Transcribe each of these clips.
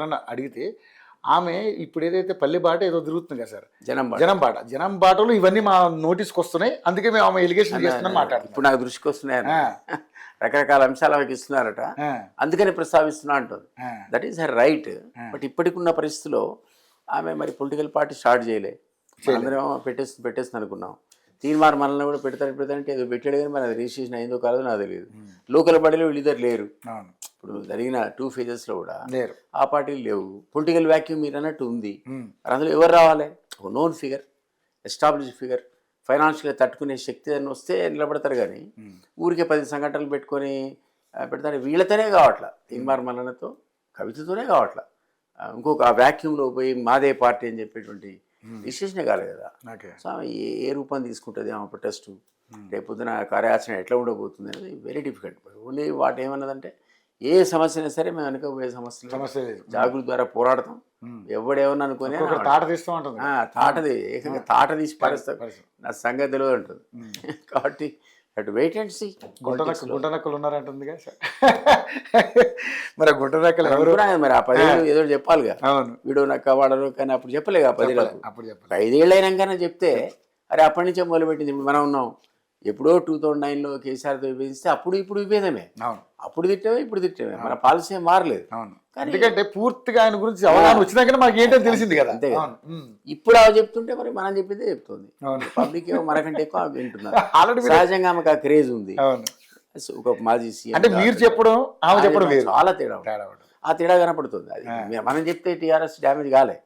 ఎవరన్నా అడిగితే ఆమె ఇప్పుడు ఏదైతే పల్లె బాట ఏదో తిరుగుతుంది కదా సార్, జనం జనం బాటలో ఇవన్నీ మా నోటీస్కి వస్తున్నాయి, అందుకే మేము ఆమె ఎలిగేషన్ చేస్తున్నాం మాట్లాడుతున్నాం. ఇప్పుడు నాకు దృష్టికి వస్తున్నాయి రకరకాల అంశాలు ఆమెకి ఇస్తున్నారట, అందుకని ప్రస్తావిస్తున్నా అంటుంది. That is her right. But ఇప్పటికున్న పరిస్థితిలో ఆమె మరి పొలిటికల్ పార్టీ స్టార్ట్ చేయలే, అందరం పెట్టేస్తుంది అనుకున్నాం. తీర్మార్ మనల్ని కూడా పెడతారంటే ఏదో పెట్టాడు కానీ మరి అది రిజిస్ట్రేషన్ అయిందో కాదో నాకు తెలియదు. లోకల్ పార్టీలో వీళ్ళిద్దరు లేరు, ఇప్పుడు జరిగిన 2 phases కూడా ఆ పార్టీలు లేవు. పొలిటికల్ వ్యాక్యూమ్ మీరు అన్నట్టు ఉంది. మరి అందులో ఎవరు రావాలి? ఒక నోన్ ఫిగర్, ఎస్టాబ్లిష్ ఫిగర్, ఫైనాన్షియల్గా తట్టుకునే శక్తి అని వస్తే నిలబడతారు. కానీ ఊరికే 10 సంఘటనలు పెట్టుకొని పెడతారు. వీళ్ళతోనే కావట్లా, తీర్మార్ మల్లన్నతో కవితతోనే కావట్లా. ఇంకొక ఆ వ్యాక్యూమ్లో పోయి మాదే పార్టీ అని చెప్పేటువంటి డిసిషనే కాలేదు కదా. సో ఆమె ఏ రూపం తీసుకుంటుంది ఆమె ప్రొటెస్ట్, రేపొద్దున కార్యాచరణ ఎట్లా ఉండబోతుంది అనేది వెరీ డిఫికల్ట్. ఓన్లీ వాటి ఏమన్నదంటే ఏ సమస్య అయినా సరే మేము వెనకపోయే సమస్య లేదు, జాగృతి ద్వారా పోరాడతాం, ఎవడేమన్నా అనుకుని తాటది ఏకంగా తాట తీసి పారేస్తాం, నా సంగతి తెలియదు అంటుంది. కాబట్టి అటు వెయిట్ అండ్ సీ. గుంటనక్కలు ఉన్నారంటుందిగా సార్, మరి గుంటనక్కలు ఎవరు మరి ఆ 10 ఏళ్ళు ఏదో చెప్పాలిగా. వీడు నక్క వాడరు కానీ అప్పుడు చెప్పలేక ఆ 10 ఏళ్ళకు. 5 ఏళ్ళు అయినాకనే చెప్తే అరే అప్పటి నుంచే మొదలుపెట్టింది. ఇప్పుడు మనం ఉన్నాం, ఎప్పుడో 2009లో కేసీఆర్తో విభేదిస్తే అప్పుడు ఇప్పుడు విభేదమే, అప్పుడు తిట్టమే ఇప్పుడు తిట్టమే, మన పాలసీ ఏం మారలేదు. ఎందుకంటే పూర్తిగా ఆయన గురించి అవగాహన వచ్చినాకనే మాకు ఏంటో తెలిసింది కదా. అంతే కదా. ఇప్పుడు అవి చెప్తుంటే మరి మనం చెప్పిందే చెప్తుంది, పబ్లిక్ ఏమో మనకంటే ఎక్కువ వింటున్నారు. సహజంగా ఆమెకు ఆ క్రేజ్ ఉంది. ఒక మాజీ సీఎం అంటే మీరు చెప్పడం ఆమె చెప్పడం చాలా తేడా, ఆ తేడా కనపడుతుంది. అది మనం చెప్తే టీఆర్ఎస్ డ్యామేజ్ కాలే,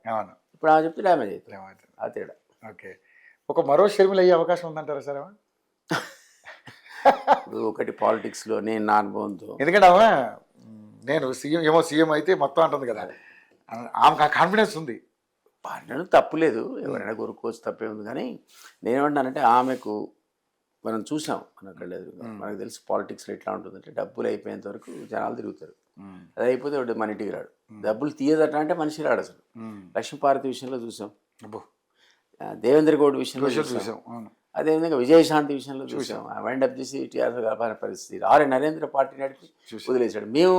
ఇప్పుడు ఆమె చెప్తే డ్యామేజ్ అవుతుంది, ఆ తేడా. ఓకే, ఒక మరో షర్మిల అయ్యే అవకాశం ఉందంటారా సార్? ఇప్పుడు ఒకటి పాలిటిక్స్లో నేను నా అనుభవంతో, ఎందుకంటే ఆమె నేను సీఎం అయితే మొత్తం అంటుంది కదా, ఆమెకు కాన్ఫిడెన్స్ ఉంది. పాడడం తప్పులేదు, ఎవరైనా కోరుకోవచ్చు, తప్పే ఉంది. కానీ నేనేమంటానంటే ఆమెకు మనం చూసాం, మనకు తెలిసి పాలిటిక్స్లో ఎట్లా ఉంటుందంటే డబ్బులు అయిపోయేంత వరకు జనాలు తిరుగుతారు, అది అయిపోతే మన ఇంటికి రాడు. డబ్బులు తీయదట అంటే మనిషి రాడు అసలు. లక్ష్మీపార్వతి విషయంలో చూసాం, దేవేంద్ర గౌడ్ విషయంలో చూసాం, అదేవిధంగా విజయశాంతి విషయంలో చూసాం. వైండప్ చేసి టీఆర్ఎస్ గడపని పరిస్థితి. నరేంద్ర పార్టీ నడిపి వదిలేశాడు, మేము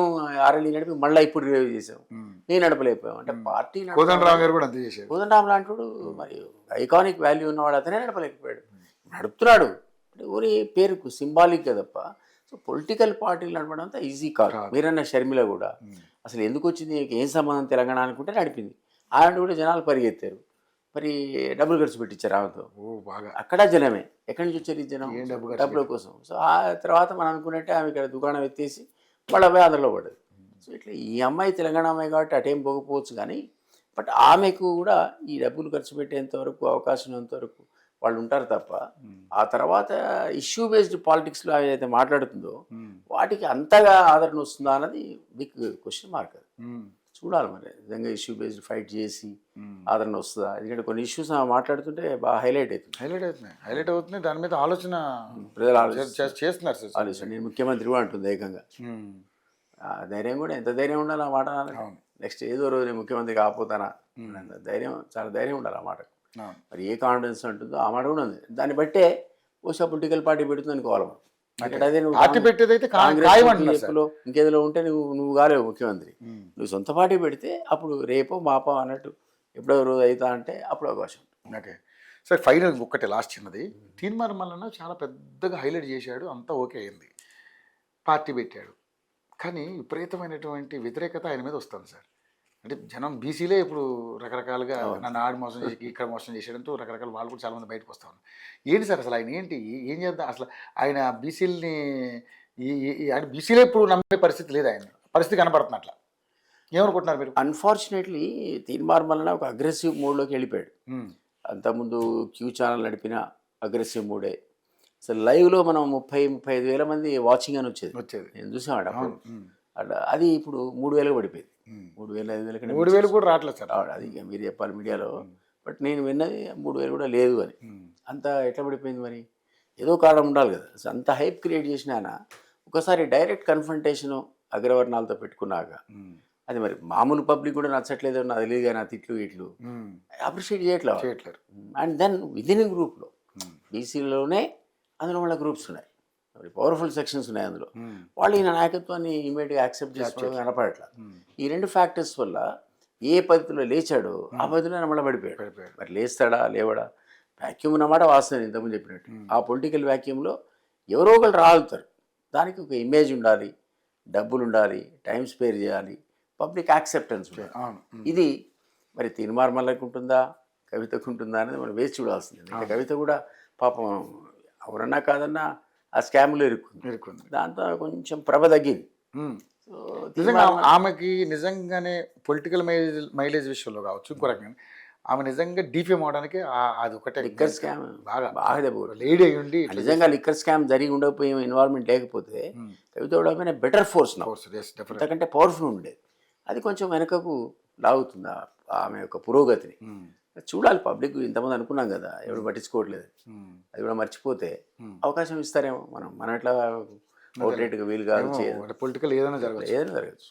ఆర్ఎల్ఈ నడిపి మళ్ళీ ఇప్పుడు రివ్యూ చేసాం, మేము నడపలేకపోయాం. అంటే పార్టీ కోదండరామ్ గారు కూడా అంతే చేశారు. కోదండరామ్ లాంటి మరి ఐకానిక్ వాల్యూ ఉన్నవాడు అతనే నడపలేకపోయాడు, నడుపుతున్నాడు అంటే ఊరి పేరుకు సింబాలిక్ తప్ప. సో పొలిటికల్ పార్టీలు నడపడం అంతా ఈజీ కాదు. మీరన్న షర్మిల కూడా అసలు ఎందుకు వచ్చింది, ఏం సంబంధం తెలంగాణ అనుకుంటే నడిపింది. ఆయన కూడా జనాలు పరిగెత్తారు, మరి డబ్బులు ఖర్చు పెట్టించారు ఆమెతో. అక్కడ జనమే, ఎక్కడి నుంచి వచ్చారు ఈ జనం? డబ్బుల కోసం. సో ఆ తర్వాత మనం అనుకున్నట్టే ఆమె ఇక్కడ దుకాణం ఎత్తేసి మళ్ళీ పోయి ఆంధ్రలో పడ్డది. సో ఇట్లా ఈ అమ్మాయి తెలంగాణ అమ్మాయి కాబట్టి అటేం పోకపోవచ్చు, కానీ బట్ ఆమెకు కూడా ఈ డబ్బులు ఖర్చు పెట్టేంత వరకు అవకాశం ఉన్నంత వరకు వాళ్ళు ఉంటారు తప్ప, ఆ తర్వాత ఇష్యూ బేస్డ్ పాలిటిక్స్లో ఏదైతే మాట్లాడుతుందో వాటికి అంతగా ఆదరణ వస్తుందా అన్నది బిగ్ క్వశ్చన్ మార్క్. అది చూడాలి మరి, నిజంగా ఇష్యూ బేస్డ్ ఫైట్ చేసి ఆదరణ వస్తుందా? ఎందుకంటే కొన్ని ఇష్యూస్ మాట్లాడుతుంటే బాగా హైలైట్ అవుతుంది, దాని మీద ఆలోచన ప్రజలు చేస్తున్నారు సార్. ఆలోచన నేను ముఖ్యమంత్రి కూడా అంటుంది ఏకంగా. ధైర్యం కూడా ఎంత ధైర్యం ఉండాలి ఆ మాట. నెక్స్ట్ ఏదో రోజు నేను ముఖ్యమంత్రి కాకపోతానా, ధైర్యం, చాలా ధైర్యం ఉండాలి ఆ మాట. మరి ఏ కాన్ఫిడెన్స్ ఉంటుందో ఆ మాట కూడా ఉంది. దాన్ని బట్టే బహుశా పొలిటికల్ పార్టీ పెడుతుంది అనుకోవాలి. ఇంకేదిలో ఉంటే నువ్వు కాలేవు ముఖ్యమంత్రి, నువ్వు సొంత పార్టీ పెడితే అప్పుడు రేపో మాపో అన్నట్టు ఎప్పుడో రోజు అవుతా అంటే అప్పుడు అవకాశం. ఓకే సార్, ఫైనల్ ఒక్కటే లాస్ట్ చిన్నది. తీర్మార్ మల్లన్న చాలా పెద్దగా హైలైట్ చేశాడు, అంతా ఓకే అయింది, పార్టీ పెట్టాడు. కానీ విపరీతమైనటువంటి వ్యతిరేకత ఆయన మీద వస్తుంది సార్. అంటే జనం బీసీలే ఇప్పుడు రకరకాలుగా నన్ను ఆడి మోసం చేసి ఇక్కడ మోసం చేసేయడంతో రకరకాల వాళ్ళు కూడా చాలామంది బయటకు వస్తూ ఉన్నారు. ఏంటి సార్ అసలు ఆయన ఏంటి, ఏం చేద్దాం అసలు? ఆయన బీసీలని అంటే బీసీలే ఇప్పుడు నమ్మే పరిస్థితి లేదు, ఆయన పరిస్థితి కనపడుతుంది. అట్లా ఏమనుకుంటున్నారు మీరు? అన్ఫార్చునేట్లీ తీర్మార్ మల్లన్న ఒక అగ్రెసివ్ మోడ్లోకి వెళ్ళిపోయాడు. అంతకుముందు క్యూ ఛానల్ నడిపిన అగ్రెసివ్ మూడే. అసలు లైవ్లో మనం 30-35 వేల మంది వాచింగ్ అని వచ్చేది, నేను చూసాను అట్లా. అది ఇప్పుడు 3,000 పడిపోయింది, 3,000 కూడా రావట్లేదు సార్. అది మీరు చెప్పాలి మీడియాలో, బట్ నేను విన్నది 3,000 కూడా లేదు అని. అంత ఎట్లా పడిపోయింది మరి? ఏదో కారణం ఉండాలి కదా. అంత హైప్ క్రియేట్ చేసిన ఆయన ఒకసారి డైరెక్ట్ కన్ఫ్రంటేషను అగ్రవర్ణాలతో పెట్టుకున్నాక అది మరి మామూలు పబ్లిక్ కూడా నచ్చట్లేదు, అది తెలియదు కానీ ఆ తిట్లు ఇట్లు అప్రిషియేట్ చేయట్లేదు. అండ్ దెన్ విదిన్ గ్రూప్లో బీసీలోనే అందులో వాళ్ళ గ్రూప్స్ ఉన్నాయి, పవర్ఫుల్ సెక్షన్స్ ఉన్నాయి అందులో, వాళ్ళు ఈయన నాయకత్వాన్ని ఇమీడియట్గా యాక్సెప్ట్ చేసుకోవడం కనపడట్లేదు. ఈ 2 ఫ్యాక్టర్స్ వల్ల ఏ పద్ధతిలో లేచాడో ఆ పద్ధతిలో మళ్ళీ పడిపోయాడు. పడిపోయాడు. మరి లేస్తాడా లేవడా? వ్యాక్యూమ్ అన్నమాట వాస్తవం, ఇంతకుముందు చెప్పినట్టు. ఆ పొలిటికల్ వ్యాక్యూమ్లో ఎవరో ఒకరు రాలుతారు. దానికి ఒక ఇమేజ్ ఉండాలి, డబ్బులు ఉండాలి, టైం స్పేర్ చేయాలి, పబ్లిక్ యాక్సెప్టెన్స్ ఉండాలి. అవును. ఇది మరి తీర్మార్మల్లకి ఉంటుందా, కవితకు ఉంటుందా అనేది మనం వేసి చూడాల్సింది. ఇంకా కవిత కూడా పాపం ఎవరన్నా కాదన్నా ఆ స్కామ్లో ఇరుక్కుంది. దాంతో కొంచెం ప్రభ తగ్గింది. సో నిజంగా ఆమెకి నిజంగానే పొలిటికల్ మైలేజ్ విషయంలో కావచ్చు, ఇంకో రకంగా ఆమె నిజంగా డీఫేమ్ అవడానికి అది ఒకటే లిక్కర్ స్కామ్ బాగా బాగా దెబ్బ లేడీ అయ్యి ఉండి నిజంగా లిక్కర్ స్కామ్ జరిగి ఉండకపోయి ఇన్వాల్వ్మెంట్ లేకపోతే కవిత కూడా బెటర్ ఫోర్స్ అంతకంటే పవర్ఫుల్ ఉండేది. అది కొంచెం వెనకకు లాగుతుంది ఆమె యొక్క పురోగతిని. చూడాలి, పబ్లిక్ ఇంతమంది అనుకున్నాం కదా, ఎవరు పట్టించుకోవట్లేదు. అది కూడా మర్చిపోతే అవకాశం ఇస్తారేమో. మనం ఎట్లా అవుట్రేట్గా వీలు కాదు, పొలిటికల్ ఏదైనా జరగచ్చు. ఏదైనా జరగచ్చు.